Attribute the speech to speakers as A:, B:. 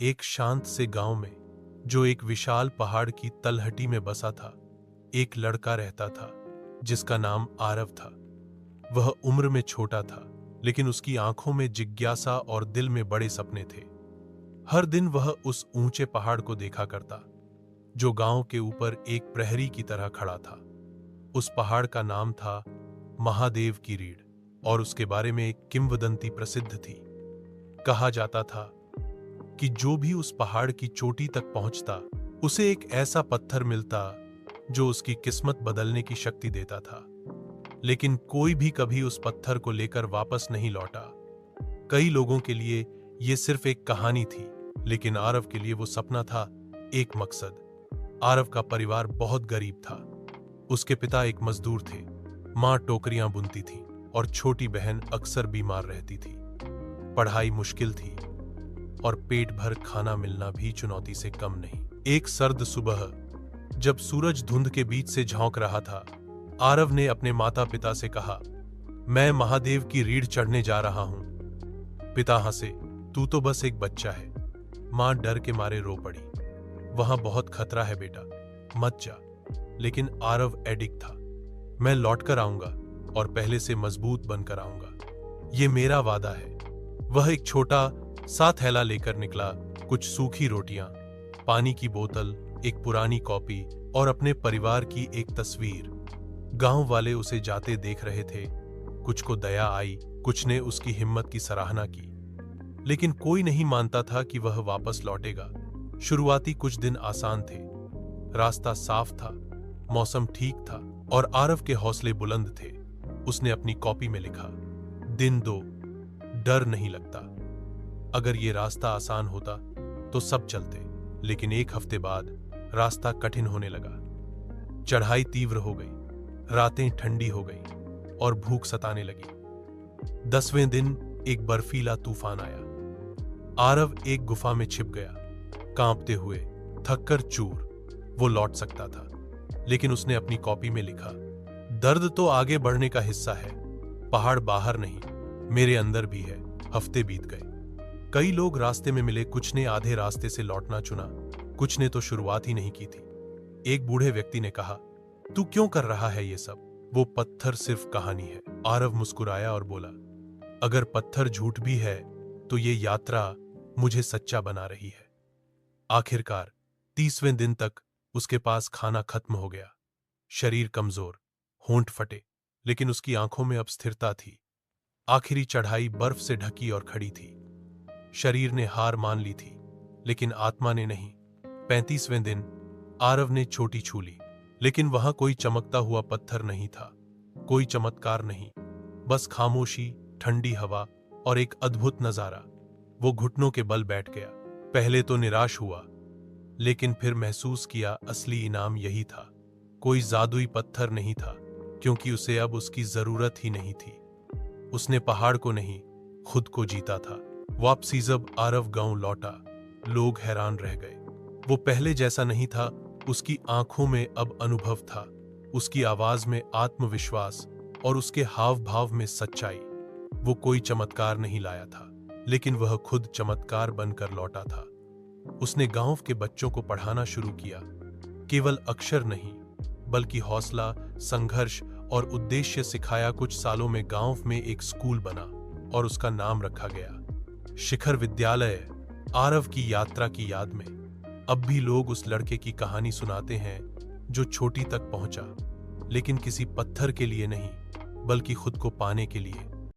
A: एक शांत से गांव में, जो एक विशाल पहाड़ की तलहटी में बसा था, एक लड़का रहता था जिसका नाम आरव था। वह उम्र में छोटा था, लेकिन उसकी आंखों में जिज्ञासा और दिल में बड़े सपने थे। हर दिन वह उस ऊंचे पहाड़ को देखा करता, जो गांव के ऊपर एक प्रहरी की तरह खड़ा था। उस पहाड़ का नाम था महादेव की रीढ़, और उसके बारे में एक किंवदंती प्रसिद्ध थी। कहा जाता था कि जो भी उस पहाड़ की चोटी तक पहुंचता, उसे एक ऐसा पत्थर मिलता जो उसकी किस्मत बदलने की शक्ति देता था। लेकिन कोई भी कभी उस पत्थर को लेकर वापस नहीं लौटा। कई लोगों के लिए यह सिर्फ एक कहानी थी, लेकिन आरव के लिए वो सपना था, एक मकसद। आरव का परिवार बहुत गरीब था। उसके पिता एक मजदूर थे, मां टोकरियां बुनती थी और छोटी बहन अक्सर बीमार रहती थी। पढ़ाई मुश्किल थी और पेट भर खाना मिलना भी चुनौती से कम नहीं। एक सर्द सुबह, जब सूरज धुंध के बीच से झांक रहा था, आरव ने अपने माता पिता से कहा, मैं महादेव की रीढ़ चढ़ने जा रहा हूं। पिता हंसे, तू तो बस एक बच्चा है। मां डर के मारे रो पड़ी, वहां बहुत खतरा है बेटा, मत जा। लेकिन आरव एडिक था, मैं लौटकर आऊंगा और पहले से मजबूत बनकर आऊंगा, ये मेरा वादा है। वह एक छोटा सा थैला लेकर निकला, कुछ सूखी रोटियां, पानी की बोतल, एक पुरानी कॉपी और अपने परिवार की एक तस्वीर। गांव वाले उसे जाते देख रहे थे। कुछ को दया आई, कुछ ने उसकी हिम्मत की सराहना की, लेकिन कोई नहीं मानता था कि वह वापस लौटेगा। शुरुआती कुछ दिन आसान थे। रास्ता साफ था, मौसम ठीक था और आरव के हौसले बुलंद थे। उसने अपनी कॉपी में लिखा, दिन 2, डर नहीं लगता। अगर ये रास्ता आसान होता तो सब चलते, लेकिन एक हफ्ते बाद रास्ता कठिन होने लगा। चढ़ाई तीव्र हो गई, रातें ठंडी हो गई और भूख सताने लगी। 10वें दिन एक बर्फीला तूफान आया। आरव एक गुफा में छिप गया, कांपते हुए, थककर चूर। वो लौट सकता था, लेकिन उसने अपनी कॉपी में लिखा, दर्द तो आगे बढ़ने का हिस्सा है, पहाड़ बाहर नहीं, मेरे अंदर भी है। हफ्ते बीत गए। कई लोग रास्ते में मिले, कुछ ने आधे रास्ते से लौटना चुना, कुछ ने तो शुरुआत ही नहीं की थी। एक बूढ़े व्यक्ति ने कहा, तू क्यों कर रहा है ये सब? वो पत्थर सिर्फ कहानी है। आरव मुस्कुराया और बोला, अगर पत्थर झूठ भी है तो ये यात्रा मुझे सच्चा बना रही है। आखिरकार 30वें दिन तक उसके पास खाना खत्म हो गया। शरीर कमजोर, होंठ फटे, लेकिन उसकी आंखों में अब स्थिरता थी। आखिरी चढ़ाई बर्फ से ढकी और खड़ी थी। शरीर ने हार मान ली थी, लेकिन आत्मा ने नहीं। 35वें दिन आरव ने चोटी छू ली, लेकिन वहां कोई चमकता हुआ पत्थर नहीं था, कोई चमत्कार नहीं, बस खामोशी, ठंडी हवा और एक अद्भुत नजारा। वो घुटनों के बल बैठ गया। पहले तो निराश हुआ, लेकिन फिर महसूस किया असली इनाम यही था। कोई जादुई पत्थर नहीं था, क्योंकि उसे अब उसकी जरूरत ही नहीं थी। उसने पहाड़ को नहीं, खुद को जीता था। वापसी जब आरव गांव लौटा, लोग हैरान रह गए। वो पहले जैसा नहीं था। उसकी आंखों में अब अनुभव था, उसकी आवाज में आत्मविश्वास और उसके हाव भाव में सच्चाई। वो कोई चमत्कार नहीं लाया था, लेकिन वह खुद चमत्कार बनकर लौटा था। उसने गांव के बच्चों को पढ़ाना शुरू किया, केवल अक्षर नहीं, बल्कि हौसला, संघर्ष और उद्देश्य सिखाया। कुछ सालों में गांव में एक स्कूल बना और उसका नाम रखा गया, शिखर विद्यालय। आरव की यात्रा की याद में अब भी लोग उस लड़के की कहानी सुनाते हैं, जो चोटी तक पहुंचा, लेकिन किसी पत्थर के लिए नहीं, बल्कि खुद को पाने के लिए।